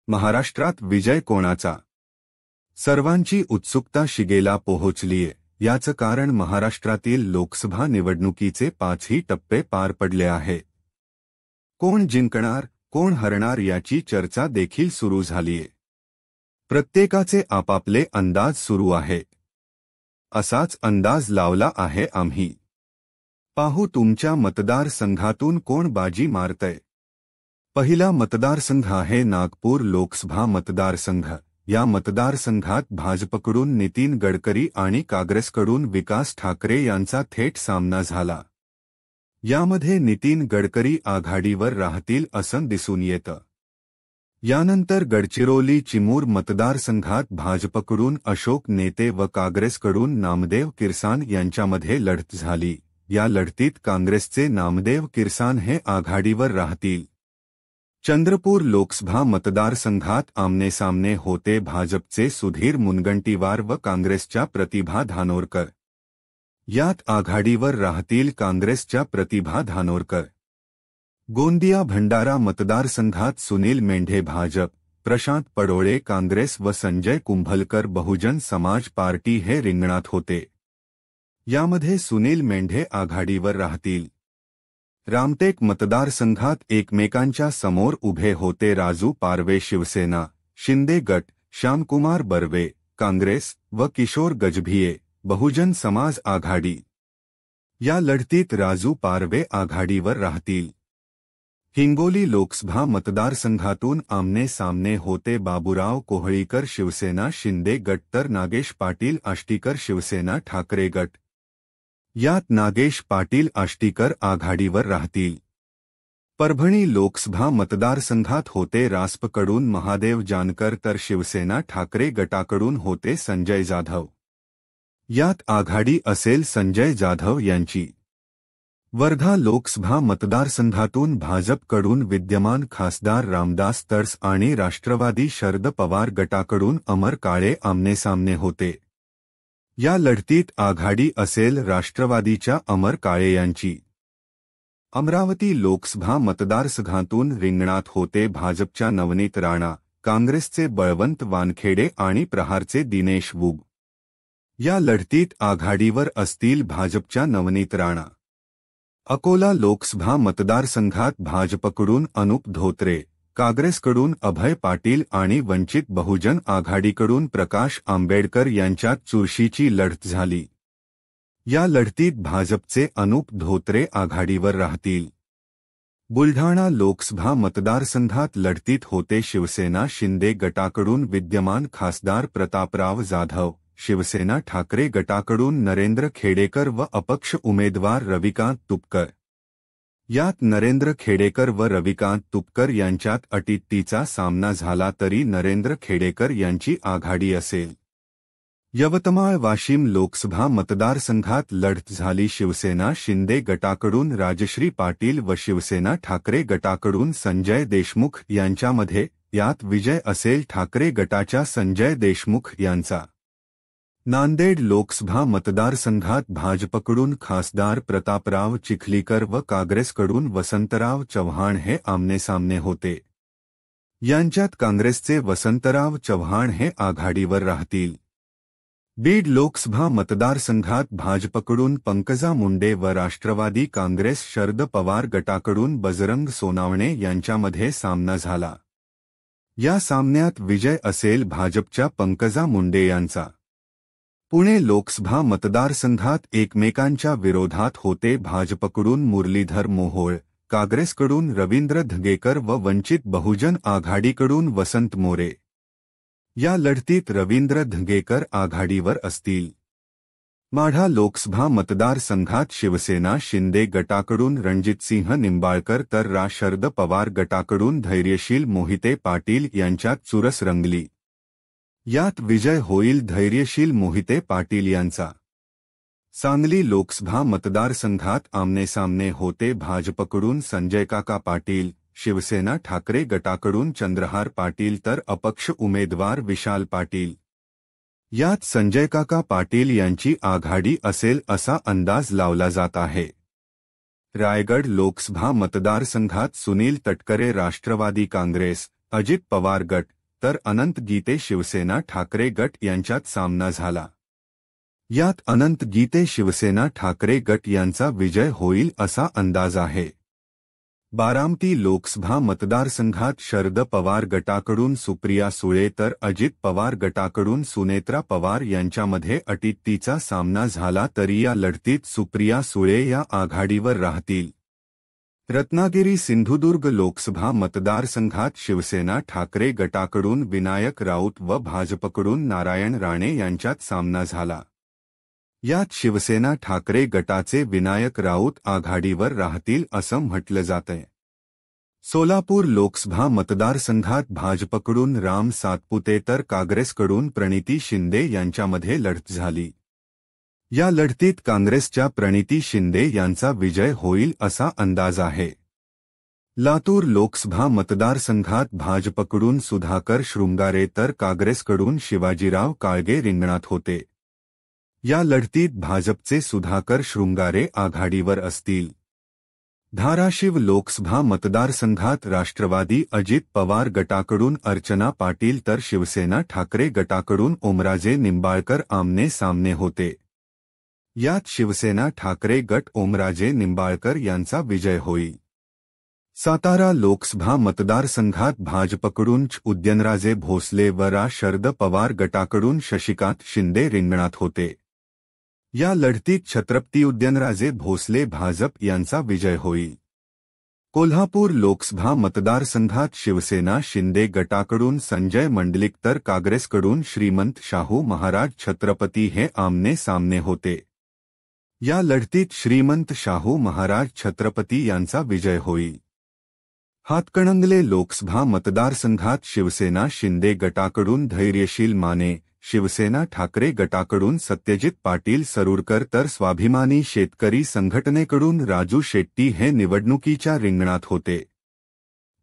महाराष्ट्रात विजय कोणाचा? सर्वांची उत्सुकता शिगेला पोहोचलीये. याचं कारण महाराष्ट्रातील लोकसभा निवडणुकीचे 5ही टप्पे पार पडले आहेत. कोण जिंकणार, कोण हरणार याची चर्चा देखील सुरू झालीये. प्रत्येकाचे आपापले अंदाज सुरू आहेत. असाच अंदाज लावला आहे आम्ही. पाहू तुमच्या मतदारसंघातून कोण बाजी मारतंय. पहिला मतदारसंघ आहे नागपूर लोकसभा मतदारसंघ. या मतदारसंघात भाजपकडून नितीन गडकरी आणि काँग्रेसकडून विकास ठाकरे यांचा थेट सामना झाला. यामध्ये नितीन गडकरी आघाडीवर राहतील असं दिसून येतं. यानंतर गडचिरोली चिमूर मतदारसंघात भाजपकडून अशोक नेते व काँग्रेसकडून नामदेव किरसान यांच्यामध्ये लढत झाली. या लढतीत काँग्रेसचे नामदेव किरसान हे आघाडीवर राहतील. चंद्रपूर लोकसभा मतदारसंघात आमनेसामने होते भाजपचे सुधीर मुनगंटीवार व काँग्रेसच्या प्रतिभा धानोरकर. यात आघाडीवर राहतील काँग्रेसच्या प्रतिभा धानोरकर. गोंदिया भंडारा मतदारसंघात सुनील मेंढे भाजप, प्रशांत पडोळे काँग्रेस व संजय कुंभलकर बहुजन समाज पार्टी हे रिंगणात होते. यामध्ये सुनील मेंढे आघाडीवर राहतील. रामटेक मतदारसंघात एकमेकांच्या समोर उभे होते राजू पारवे शिवसेना, शिंदे गट, श्यामकुमार बर्वे काँग्रेस व किशोर गजभिये बहुजन समाज आघाडी. या लढतीत राजू पारवे आघाडीवर राहतील. हिंगोली लोकसभा मतदारसंघातून आमने सामने होते बाबूराव कोहळीकर शिवसेना शिंदे गट तर नागेश पाटील आष्टीकर शिवसेना ठाकरे गट. यात नागेश पाटील आष्टीकर आघाडीवर राहतील. परभणी लोकसभा मतदारसंघात होते रासपकडून महादेव जानकर तर शिवसेना ठाकरे गटाकडून होते संजय जाधव. यात आघाडी असेल संजय जाधव यांची. वर्धा लोकसभा मतदारसंघातून भाजपकडून विद्यमान खासदार रामदास तडस आणि राष्ट्रवादी शरद पवार गटाकडून अमर काळे आमनेसामने होते. या लढतीत आघाडी असेल राष्ट्रवादीच्या अमर काळे यांची. अमरावती लोकसभा मतदारसंघातून रिंगणात होते भाजपच्या नवनीत राणा, काँग्रेसचे बळवंत वानखेडे आणि प्रहारचे दिनेश वूग. या लढतीत आघाडीवर असतील भाजपच्या नवनीत राणा. अकोला लोकसभा मतदारसंघात भाजपकडून अनुप धोत्रे, काँग्रेसकडून अभय पाटील आणि वंचित बहुजन आघाडीकडून प्रकाश आंबेडकर यांच्यात चुरशीची लढत झाली. या लढतीत भाजपचे अनुप धोत्रे आघाडीवर राहतील. बुलढाणा लोकसभा मतदारसंघात लढतीत होते शिवसेना शिंदे गटाकडून विद्यमान खासदार प्रतापराव जाधव, शिवसेना ठाकरे गटाकडून नरेंद्र खेडेकर व अपक्ष उमेदवार रविकांत तुपकर. यात नरेंद्र खेडेकर व रविकांत तुपकर यांच्यात अटीतटीचा सामना झाला तरी नरेंद्र खेडेकर यांची आघाडी असेल. यवतमाळ वाशिम लोकसभा मतदारसंघात लढत झाली शिवसेना शिंदे गटाकडून राजश्री पाटील व शिवसेना ठाकरे गटाकडून संजय देशमुख यांच्यामध्ये. यात विजय असेल ठाकरे गटाच्या संजय देशमुख यांचा. नांदेड लोकसभा मतदारसंघात भाजपकडून खासदार प्रतापराव चिखलीकर व काँग्रेसकडून वसंतराव चव्हाण हे आमनेसामने होते. यांच्यात काँग्रेसचे वसंतराव चव्हाण हे आघाडीवर राहतील. बीड लोकसभा मतदारसंघात भाजपकडून पंकजा मुंडे व राष्ट्रवादी काँग्रेस शरद पवार गटाकडून बजरंग सोनावणे यांच्यामध्ये सामना झाला. या सामन्यात विजय असेल भाजपच्या पंकजा मुंडे यांचा. पुणे लोकसभा मतदारसंघात एकमेकांच्या विरोधात होते भाजपकडून मुरलीधर मोहोळ, काँग्रेसकडून रवींद्र धंगेकर व वंचित बहुजन आघाडीकडून वसंत मोरे. या लढतीत रवींद्र धंगेकर आघाडीवर असतील. माढा लोकसभा मतदारसंघात शिवसेना शिंदे गटाकडून रणजितसिंह निंबाळकर तर शरद पवार गटाकडून धैर्यशील मोहिते पाटील यांच्यात चुरस रंगली. यात विजय होईल धैर्यशील मोहिते पाटील यांचा. सांगली लोकसभा मतदारसंघात आमनेसामने होते भाजपकडून संजयकाका पाटील, शिवसेना ठाकरे गटाकडून चंद्रहार पाटील तर अपक्ष उमेदवार विशाल पाटील. यात संजयकाका पाटील यांची आघाडी असेल असा अंदाज लावला जात आहे. रायगड लोकसभा मतदारसंघात सुनील तटकरे राष्ट्रवादी काँग्रेस, अजित पवार गट, तर अनंत गीते शिवसेना ठाकरे गट यांच्यात सामना झाला। यात अनंत गीते शिवसेना ठाकरे गट यांचा विजय होईल असा अंदाज आहे। बारामती लोकसभा मतदारसंघात शरद पवार गटाकडून सुप्रिया सुळे तर अजित पवार गटाकडून सुनेत्रा पवार यांच्यामध्ये अटीतटीचा सामना झाला तरी या लढतीत सुप्रिया सुळे या आघाडीवर राहतील। रत्नागिरी सिंधुदुर्ग लोकसभा मतदारसंघात शिवसेना ठाकरे गटाकडून विनायक राऊत व भाजपकडून नारायण राणे यांच्यात सामना झाला। यात शिवसेना ठाकरे गटाचे विनायक राऊत आघाडीवर राहतील असं म्हटलं जातंय। सोलापूर लोकसभा मतदारसंघात भाजपकडून राम सातपुते तर काँग्रेसकडून प्रणिती शिंदे यांच्यामध्ये लढत झाली। या लढतीत काँग्रेसच्या प्रणिती शिंदे यांचा विजय होईल असा अंदाज आहे। लातूर लोकसभा मतदारसंघात भाजपकडून सुधाकर शृंगारे तर काँग्रेसकडून शिवाजीराव काळगे रिंगणात होते। या लढतीत भाजपचे सुधाकर शृंगारे आघाडीवर असतील। धाराशिव लोकसभा मतदारसंघात राष्ट्रवादी अजित पवार गटाकडून अर्चना पाटील तर शिवसेना ठाकरे गटाकडून ओमराजे निंबाळकर आमने सामने होते। यात शिवसेना ठाकरे गट ओमराजे निंबाळकर यांचा विजय होईल। सातारा लोकसभा मतदारसंघात भाजपकडून उदयनराजे भोसले व शरद पवार गटाकडून शशिकांत शिंदे रिंगणात होते। या लढतीत छत्रपती उदयनराजे भोसले भाजप यांचा विजय होईल। कोल्हापूर लोकसभा मतदारसंघात शिवसेना शिंदे गटाकडून संजय मंडलिक तर काँग्रेसकडून श्रीमंत शाहू महाराज छत्रपती हे आमने सामने होते। या लढतीत श्रीमंत शाहू महाराज छत्रपती यांचा विजय होईल। हातकणंगले लोकसभा मतदारसंघात शिवसेना शिंदे गटाकडून धैर्यशील माने, शिवसेना ठाकरे गटाकडून सत्यजित पाटील सरूरकर तर स्वाभिमानी शेतकरी संघटनेकडून राजू शेट्टी हे निवडणुकीच्या रिंगणात होते।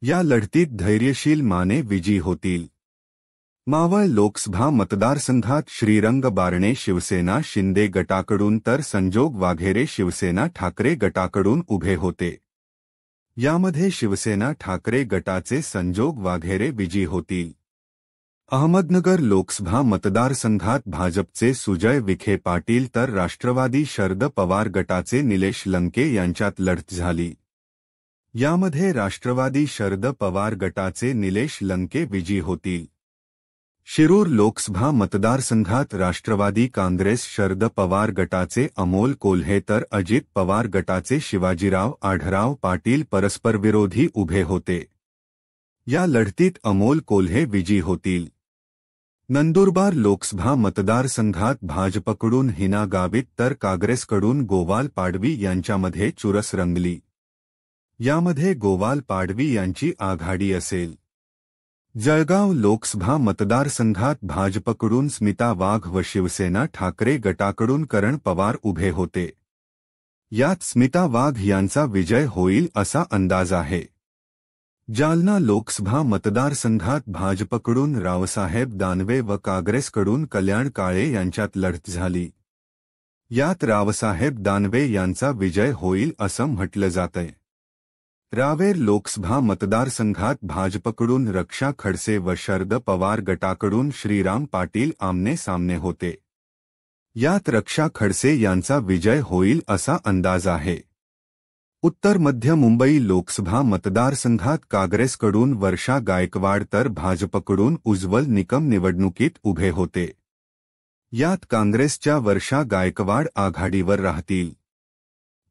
या लढतीत धैर्यशील माने विजयी होतील। मावळ लोकसभा मतदारसंघात श्रीरंग बारणे शिवसेना शिंदे गटाकडून तर संजोग वाघेरे शिवसेना ठाकरे गटाकडून उभे होते। यामध्ये शिवसेना ठाकरे गटाचे संजोग वाघेरे विजयी होतील। अहमदनगर लोकसभा मतदारसंघात भाजपचे सुजय विखे पाटील तर राष्ट्रवादी शरद पवार गटाचे निलेश लंके यांच्यात लढत झाली। यामध्ये राष्ट्रवादी शरद पवार गटाचे निलेश लंके विजयी होतील। शिरूर लोकसभा मतदारसंघात राष्ट्रवादी काँग्रेस शरद पवार गटाचे अमोल कोल्हे तर अजित पवार गटाचे शिवाजीराव आढराव पाटील परस्परविरोधी उभे होते। या लढतीत अमोल कोल्हे विजयी होतील। नंदुरबार लोकसभा मतदारसंघात भाजपकडून हिना गावित तर काँग्रेसकडून गोवाल पाडवी यांच्यामध्ये चुरस रंगली। यामध्ये गोवाल पाडवी यांची आघाडी असेल। जळगाव लोकसभा मतदारसंघात भाजपकडून स्मिता वाघ व शिवसेना ठाकरे गटाकडून करण पवार उभे होते। यात स्मिता वाघ यांचा विजय होईल असा अंदाज आहे। जालना लोकसभा मतदारसंघात भाजपकडून रावसाहेब दानवे व काँग्रेसकडून कल्याण काळे यांच्यात लढत झाली। यात रावसाहेब दानवे यांचा विजय होईल असं म्हटलं जातंय। रावेर लोकसभा मतदारसंघात भाजपकडून रक्षा खडसे व शरद पवार गटाकडून श्रीराम पाटील आमने सामने होते। यात रक्षा खडसे यांचा विजय होईल असा अंदाज आहे। उत्तर मध्य मुंबई लोकसभा मतदारसंघात काँग्रेसकडून वर्षा गायकवाड तर भाजपकडून उज्ज्वल निकम निवडणुकीत उभे होते। यात काँग्रेसच्या वर्षा गायकवाड आघाडीवर राहतील।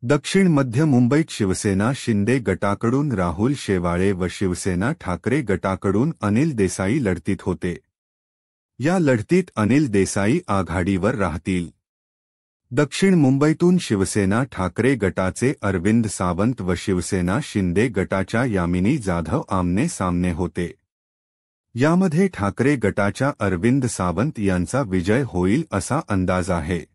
दक्षिण मध्य मुंबईत शिवसेना शिंदे गटाकडून राहुल शेवाळे व शिवसेना ठाकरे गटाकडून अनिल देसाई लढतीत होते। या लढतीत अनिल देसाई आघाडीवर राहतील। दक्षिण मुंबईतून शिवसेना ठाकरे गटाचे अरविंद सावंत व शिवसेना शिंदे गटाच्या यामिनी जाधव आमने सामने होते। यामध्ये ठाकरे गटाच्या अरविंद सावंत यांचा विजय होईल असा अंदाज आहे।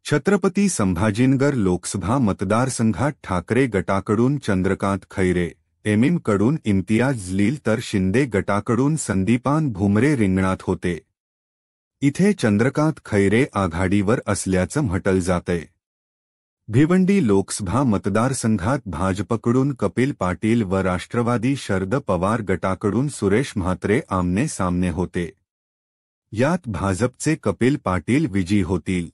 छत्रपती संभाजीनगर लोकसभा मतदारसंघात ठाकरे गटाकडून चंद्रकांत खैरे, एमएमकडून इम्तियाज जलील तर शिंदे गटाकडून संदीपान भुमरे रिंगणात होते। इथे चंद्रकांत खैरे आघाडीवर असल्याचं म्हटलं जातंय। भिवंडी लोकसभा मतदारसंघात भाजपकडून कपिल पाटील व राष्ट्रवादी शरद पवार गटाकडून सुरेश म्हात्रे आमने सामने होते. यात भाजपचे कपिल पाटील विजयी होतील.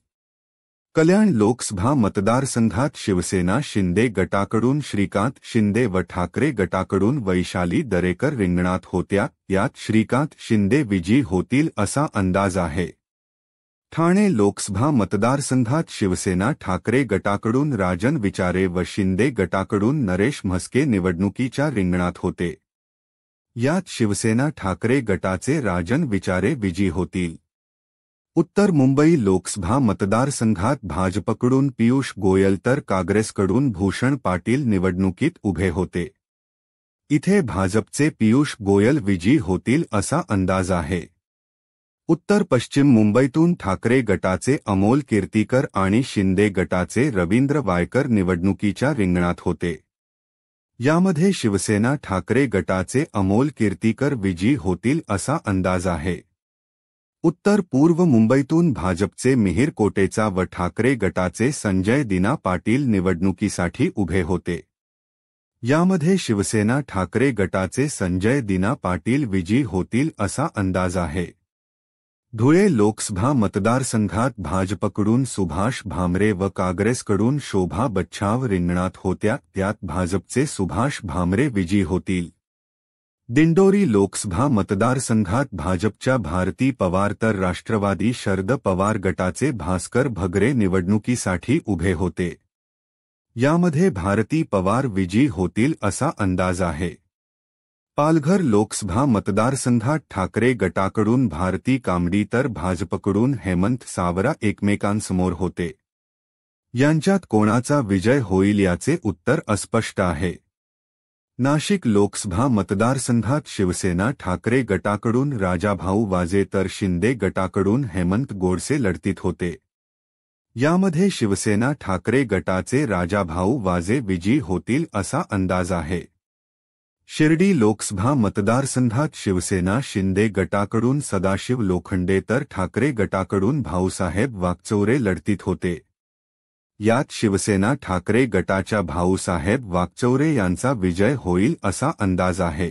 कल्याण लोकसभा मतदारसंघात शिवसेना शिंदे गटाकडून श्रीकांत शिंदे व ठाकरे गटाकडून वैशाली दरेकर रिंगणात होत्या. यात श्रीकांत शिंदे विजयी होतील असा अंदाज आहे. ठाणे लोकसभा मतदारसंघात शिवसेना ठाकरे गटाकडून राजन विचारे व शिंदे गटाकडून नरेश म्हस्के निवडणुकीच्या रिंगणात होते. यात शिवसेना ठाकरे गटाचे राजन विचारे विजयी होतील. उत्तर मुंबई लोकसभा मतदारसंघात भाजपकडून पियुष गोयल तर काँग्रेसकडून भूषण पाटील निवडणुकीत उभे होते. इथे भाजपचे पियुष गोयल विजयी होतील असा अंदाज आहे. उत्तर पश्चिम मुंबईतून ठाकरे गटाचे अमोल कीर्तीकर आणि शिंदे गटाचे रवींद्र वायकर निवडणुकीच्या रिंगणात होते. यामध्ये शिवसेना ठाकरे गटाचे अमोल कीर्तीकर विजयी होतील असा अंदाज आहे. उत्तर पूर्व मुंबईतून भाजपचे मिहिर कोटेचा व ठाकरे गटाचे संजय दिना पाटील निवडणुकीसाठी उभे होते. यामध्ये शिवसेना ठाकरे गटाचे संजय दिना पाटील विजयी होतील असा अंदाज आहे. धुळे लोकसभा मतदारसंघात भाजपकडून सुभाष भामरे व काँग्रेसकडून शोभा बच्छाव रिंगणात होत्या. त्यात भाजपचे सुभाष भामरे विजयी होतील. दिंडोरी लोकसभा मतदारसंघात भाजपच्या भारती पवार तर राष्ट्रवादी शरद पवार गटाचे भास्कर भगरे निवडणुकीसाठी उभे होते. यामध्ये भारती पवार विजयी होतील असा अंदाज आहे. पालघर लोकसभा मतदारसंघात ठाकरे गटाकडून भारती कामडी तर भाजपकडून हेमंत सावरा एकमेकांसमोर होते. यांच्यात कोणाचा विजय होईल याचे उत्तर अस्पष्ट आहे. नाशिक लोकसभा मतदारसंघात शिवसेना ठाकरे गटाकडून राजाभाऊ वाजे तर शिंदे गटाकडून हेमंत गोडसे लढतीत होते. यामध्ये शिवसेना ठाकरे गटाचे राजाभाऊ वाजे विजयी होतील असा अंदाज आहे. शिर्डी लोकसभा मतदारसंघात शिवसेना शिंदे गटाकडून सदाशिव लोखंडे तर ठाकरे गटाकडून भाऊसाहेब वाकचौरे लढतीत होते. यात शिवसेना ठाकरे गटाच्या भाऊसाहेब वाकचौरे यांचा विजय होईल असा अंदाज आहे.